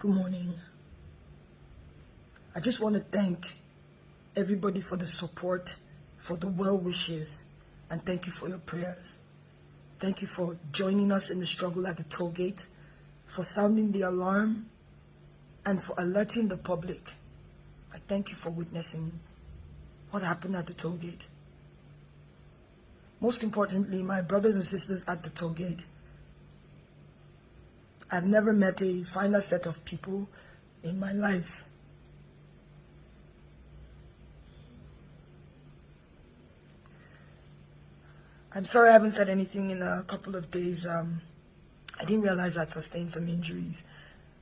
Good morning. I just want to thank everybody for the support, for the well wishes, and thank you for your prayers. Thank you for joining us in the struggle at the toll gate, for sounding the alarm, and for alerting the public. I thank you for witnessing what happened at the toll gate. Most importantly, my brothers and sisters at the toll gate. I've never met a finer set of people in my life. I'm sorry I haven't said anything in a couple of days. I didn't realize I'd sustained some injuries,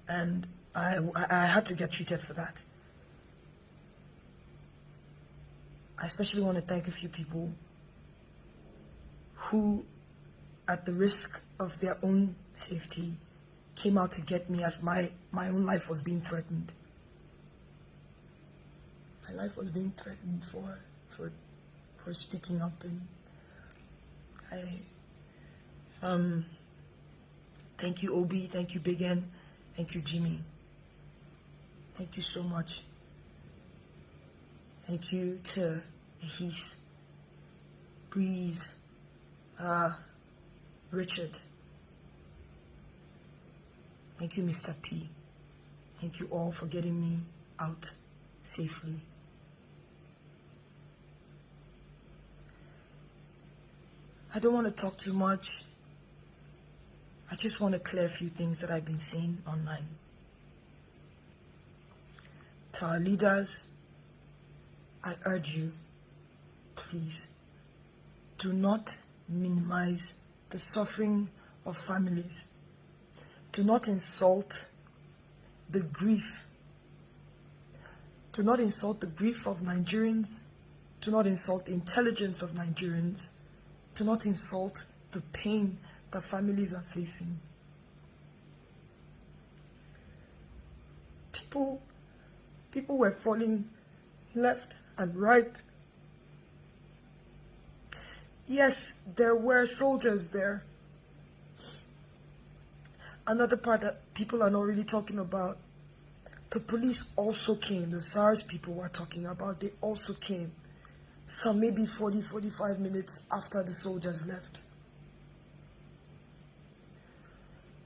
and I had to get treated for that. I especially want to thank a few people who, at the risk of their own safety, came out to get me as my own life was being threatened. My life was being threatened for speaking up, and thank you Obi, thank you Big N, thank you Jimmy. Thank you so much. Thank you to Ahis, Breeze, Richard. Thank you, Mr. P. Thank you all for getting me out safely. I don't want to talk too much. I just want to clear a few things that I've been seeing online. To our leaders, I urge you, please, do not minimize the suffering of families. Do not insult the grief. Do not insult the grief of Nigerians. Do not insult the intelligence of Nigerians. Do not insult the pain that families are facing. People were falling left and right. Yes, there were soldiers there. Another part that people are not really talking about, the police also came. The SARS people were talking about, they also came. Some maybe 40-45 minutes after the soldiers left.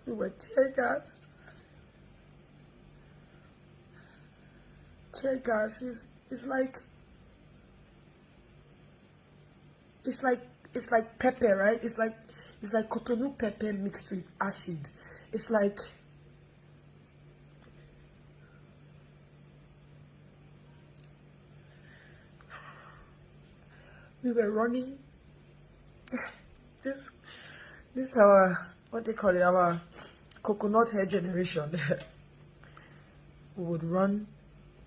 We were tear gassed. Tear gas is like pepper, right? It's like Cotonou pepper mixed with acid. It's like we were running. This our, what they call it, our coconut hair generation. We would run,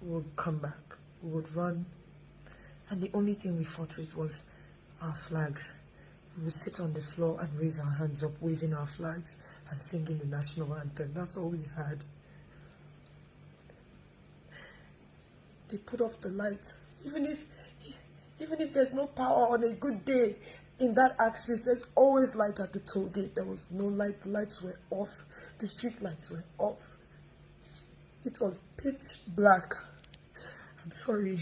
we would come back, we would run, and the only thing we fought with was our flags. We would sit on the floor and raise our hands up, waving our flags and singing the national anthem. That's all we had. They put off the lights. Even if there's no power on a good day in that axis, there's always light at the toll gate. There was no light. The lights were off. The street lights were off. It was pitch black. I'm sorry.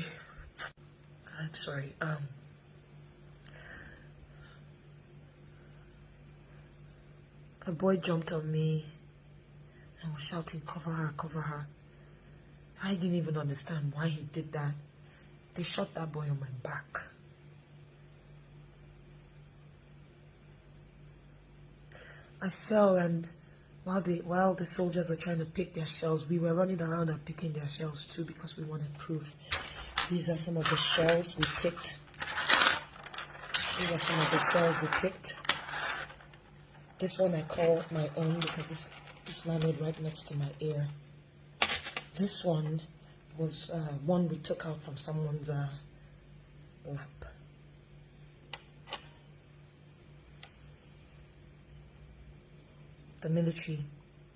A boy jumped on me and was shouting, "Cover her, cover her." I didn't even understand why he did that. They shot that boy on my back. I fell, and while the soldiers were trying to pick their shells, we were running around and picking their shells too, because we wanted proof. These are some of the shells we picked. This one I call my own because it's landed right next to my ear. This one was one we took out from someone's lap. The military,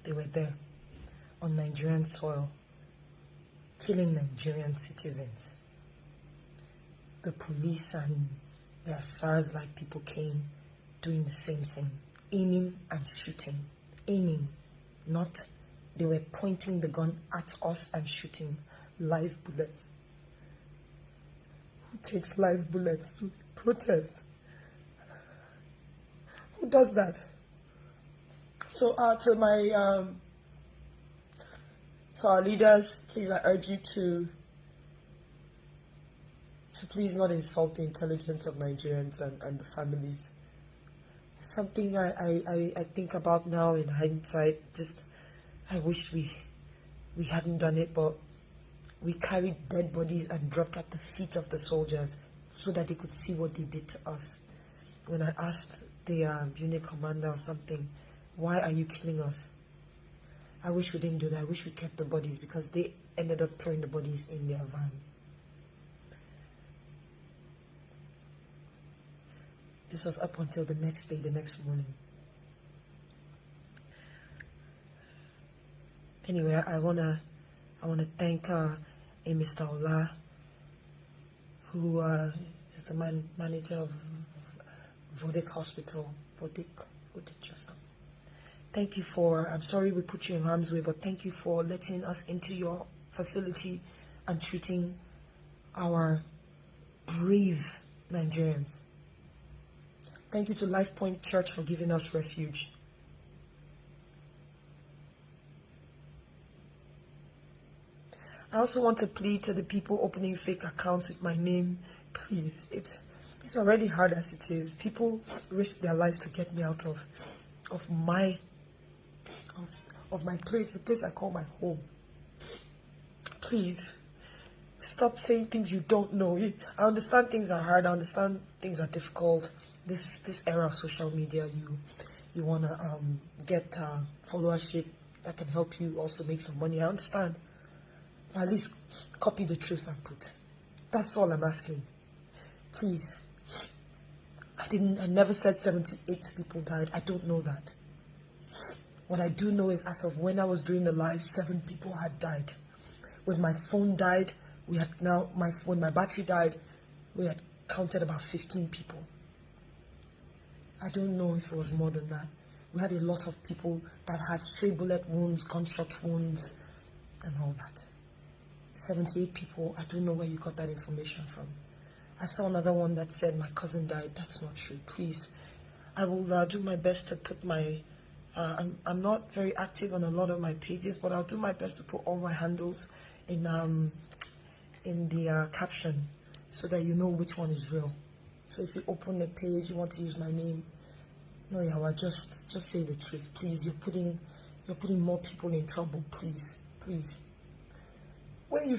they were there on Nigerian soil, killing Nigerian citizens. The police and their SARS-like people came doing the same thing, aiming and shooting. Aiming, not They were pointing the gun at us and shooting live bullets. Who takes live bullets to protest? Who does that? So to our leaders, please, I urge you to please not insult the intelligence of Nigerians and the families. Something I think about now in hindsight, just I wish we hadn't done it, but we carried dead bodies and dropped at the feet of the soldiers so that they could see what they did to us. When I asked the unit commander or something, why are you killing us? I wish we didn't do that. I wish we kept the bodies, because they ended up throwing the bodies in their van. This was up until the next day, the next morning. Anyway, I wanna thank Mr. Ola, who is the manager of Vodic Hospital. Vodic or something. Thank you for, I'm sorry we put you in harm's way, but thank you for letting us into your facility and treating our brave Nigerians. Thank you to Life Point Church for giving us refuge. I also want to plead to the people opening fake accounts with my name. Please, it's already hard as it is. People risk their lives to get me out of my place, the place I call my home. Please, stop saying things you don't know. I understand things are hard. I understand things are difficult. This era of social media, you wanna get followership that can help you also make some money. I understand. But at least copy the truth and put. That's all I'm asking. Please. I never said 78 people died. I don't know that. What I do know is, as of when I was doing the live, 7 people had died. When my phone died, when my battery died, we had counted about 15 people. I don't know if it was more than that. We had a lot of people that had stray bullet wounds, gunshot wounds, and all that. 78 people, I don't know where you got that information from. I saw another one that said my cousin died. That's not true. Please, I will do my best to put my, I'm not very active on a lot of my pages, but I'll do my best to put all my handles in the caption so that you know which one is real. So if you open the page, you want to use my name, no, Yawa, just say the truth, please. You're putting more people in trouble, please. When you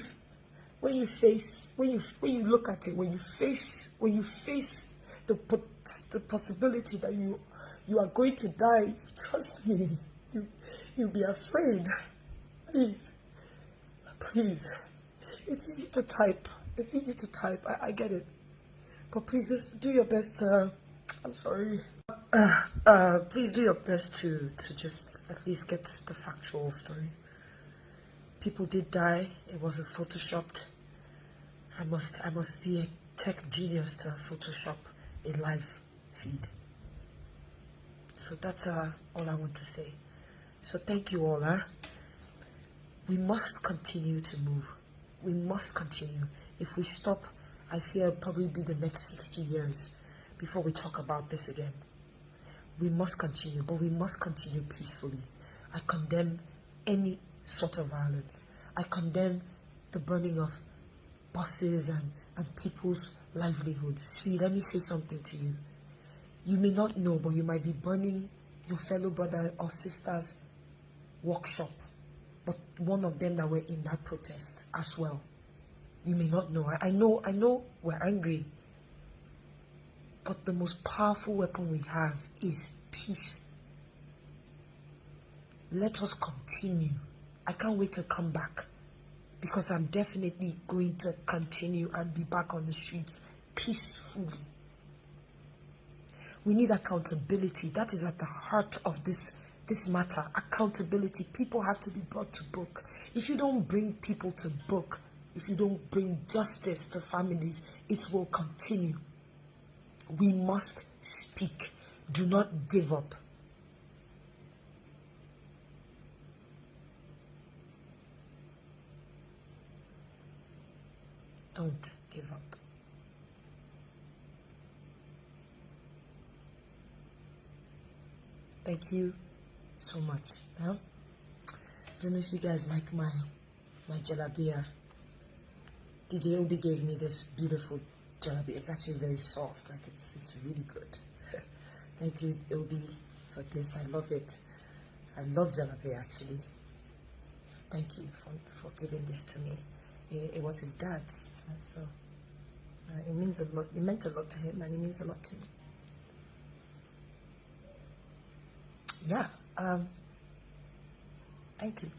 look at it, when you face the possibility that you are going to die, trust me, you'll be afraid. Please. It's easy to type. I get it. But please just do your best I'm sorry. Please do your best to just at least get the factual story. People did die. It wasn't photoshopped. I must be a tech genius to Photoshop a live feed. So that's all I want to say. So thank you all. We must continue to move. We must continue. If we stop, I fear it'll probably be the next 60 years before we talk about this again. We must continue, but we must continue peacefully. I condemn any sort of violence. I condemn the burning of buses and people's livelihood. See, let me say something to you. You may not know, but you might be burning your fellow brother or sister's workshop, but one of them that were in that protest as well. You may not know. I know we're angry, but the most powerful weapon we have is peace. Let us continue. I can't wait to come back, because I'm definitely going to continue and be back on the streets peacefully. We need accountability. That is at the heart of this matter. Accountability. People have to be brought to book. If you don't bring people to book, if you don't bring justice to families, it will continue. We must speak. Do not give up. Don't give up. Thank you so much. I don't know if you guys like my jalabia. DJ Obi gave me this beautiful jalabia. It's actually very soft. Like it's really good. Thank you, Obi, for this. I love it. I love jalabia actually. So thank you for giving this to me. It was his dad's, and so it means a lot. It meant a lot to him, and it means a lot to me. Yeah. Thank you.